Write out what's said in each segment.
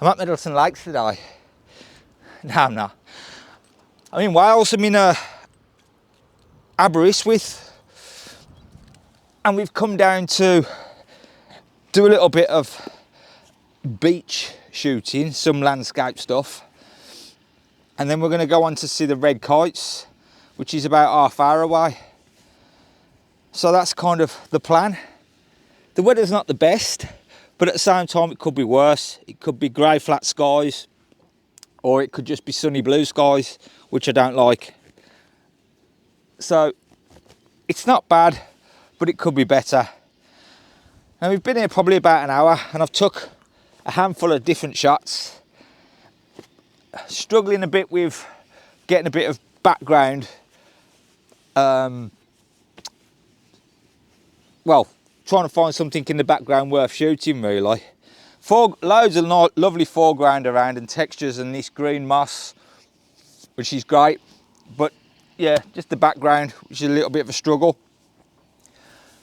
I'm at Middleton Lakes today. No, I'm not. I'm in Wales. I'm in Aberystwyth, and we've come down to do a little bit of beach shooting, some landscape stuff, and then we're going to go on to see the red kites, which is about half hour away. So that's kind of the plan. The weather's not the best, but at the same time it could be worse. It could be grey flat skies, or it could just be sunny blue skies, which I don't like. So it's not bad, but it could be better. Now we've been here probably about an hour, and I've took a handful of different shots. Struggling a bit with getting a bit of background. Well, trying to find something in the background worth shooting, really. Loads of lovely foreground around and textures and this green moss, which is great. But yeah, just the background, which is a little bit of a struggle.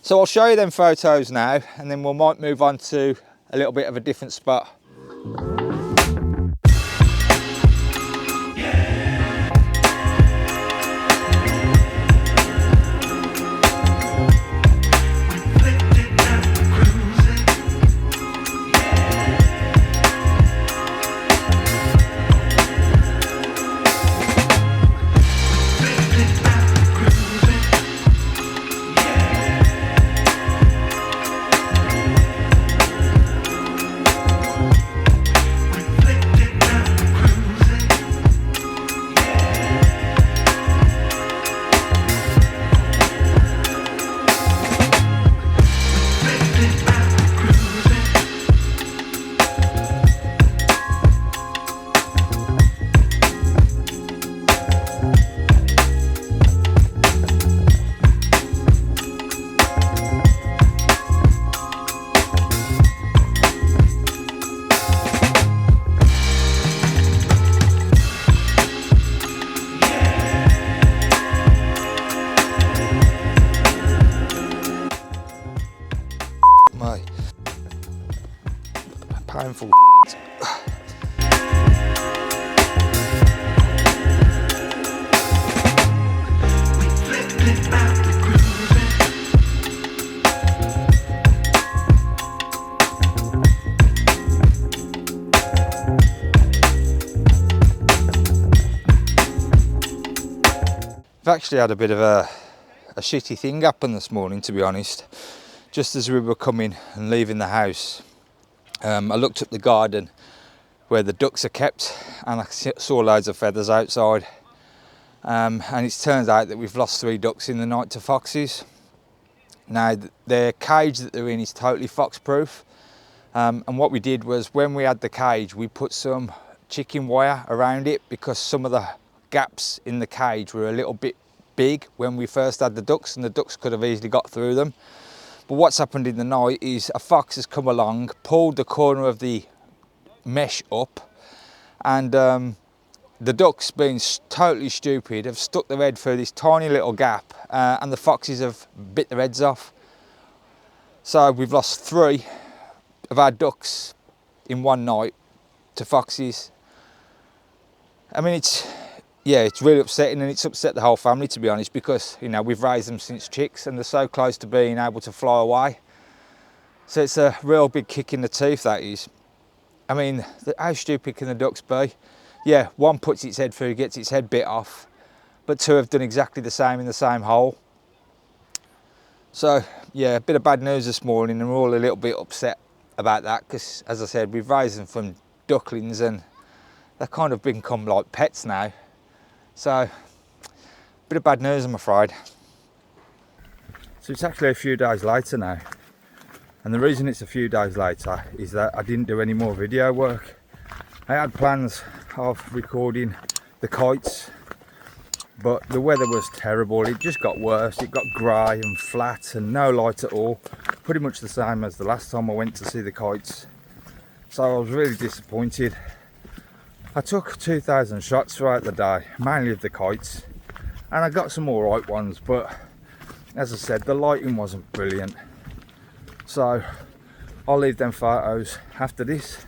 So I'll show you them photos now, and then we might move on to a little bit of a different spot. My painful I've actually had a bit of a shitty thing happen this morning, to be honest. Just as we were coming and leaving the house, I looked up the garden where the ducks are kept, and I saw loads of feathers outside. And it turns out that we've lost 3 ducks in the night to foxes. Now, their cage that they're in is totally fox proof. And what we did was, when we had the cage, we put some chicken wire around it, because some of the gaps in the cage were a little bit big when we first had the ducks, and the ducks could have easily got through them. But what's happened in the night is a fox has come along, pulled the corner of the mesh up, and the ducks, being totally stupid, have stuck their head through this tiny little gap, and the foxes have bit their heads off. So we've lost 3 of our ducks in one night to foxes. I mean, it's really upsetting, and it's upset the whole family, to be honest, because, you know, we've raised them since chicks and they're so close to being able to fly away. So it's a real big kick in the teeth, that is. I mean, how stupid can the ducks be? Yeah, one puts its head through, gets its head bit off, but 2 have done exactly the same in the same hole. So yeah, a bit of bad news this morning, and we're all a little bit upset about that, because, as I said, we've raised them from ducklings and they've kind of become like pets now. So, a bit of bad news, I'm afraid. So it's actually a few days later now, and the reason it's a few days later is that I didn't do any more video work. I had plans of recording the kites, but the weather was terrible. It just got worse. It got grey and flat and no light at all, pretty much the same as the last time I went to see the kites. So I was really disappointed. I took 2,000 shots throughout the day, mainly of the kites, and I got some alright ones, but as I said, the lighting wasn't brilliant. So I'll leave them photos after this.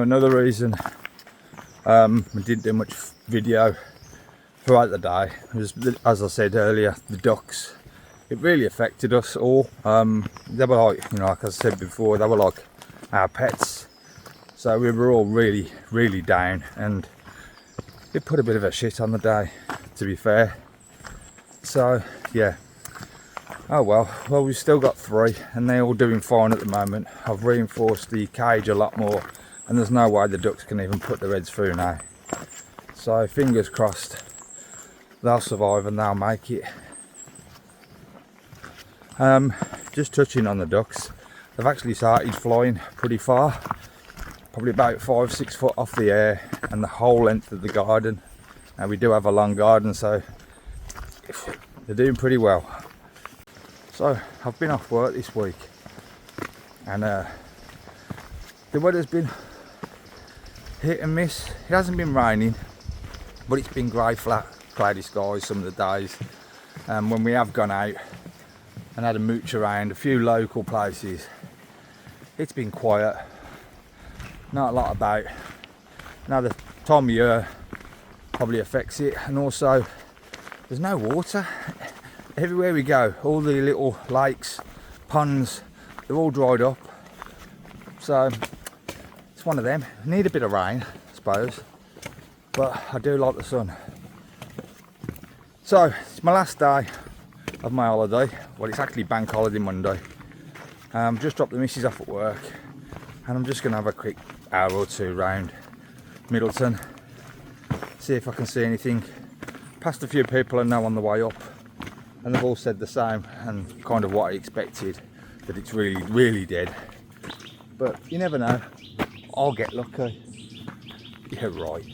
another reason we didn't do much video throughout the day was, as I said earlier, the ducks. It really affected us all. They were like, you know, like I said before, they were like our pets. So we were all really down, and it put a bit of a shit on the day, to be fair. So yeah, oh well, we've still got 3 and they're all doing fine at the moment. I've reinforced the cage a lot more, and there's no way the ducks can even put their heads through now. So fingers crossed they'll survive and they'll make it. Just touching on the ducks, they've actually started flying pretty far, probably about 5-6 foot off the air and the whole length of the garden. Now we do have a long garden, so they're doing pretty well. So I've been off work this week, and the weather's been hit and miss. It hasn't been raining, but it's been grey, flat, cloudy skies some of the days. When we have gone out and had a mooch around a few local places, it's been quiet, not a lot about. Now the time of year probably affects it, and also there's no water. Everywhere we go, all the little lakes, ponds, they're all dried up. So it's one of them. Need a bit of rain, I suppose, but I do like the sun. So it's my last day of my holiday. Well, it's actually bank holiday Monday. Just dropped the missus off at work, and I'm just going to have a quick hour or 2 round Middleton, see if I can see anything. Passed a few people I know on the way up, and they've all said the same, and kind of what I expected, that it's really dead. But you never know, I'll get lucky. Yeah, right.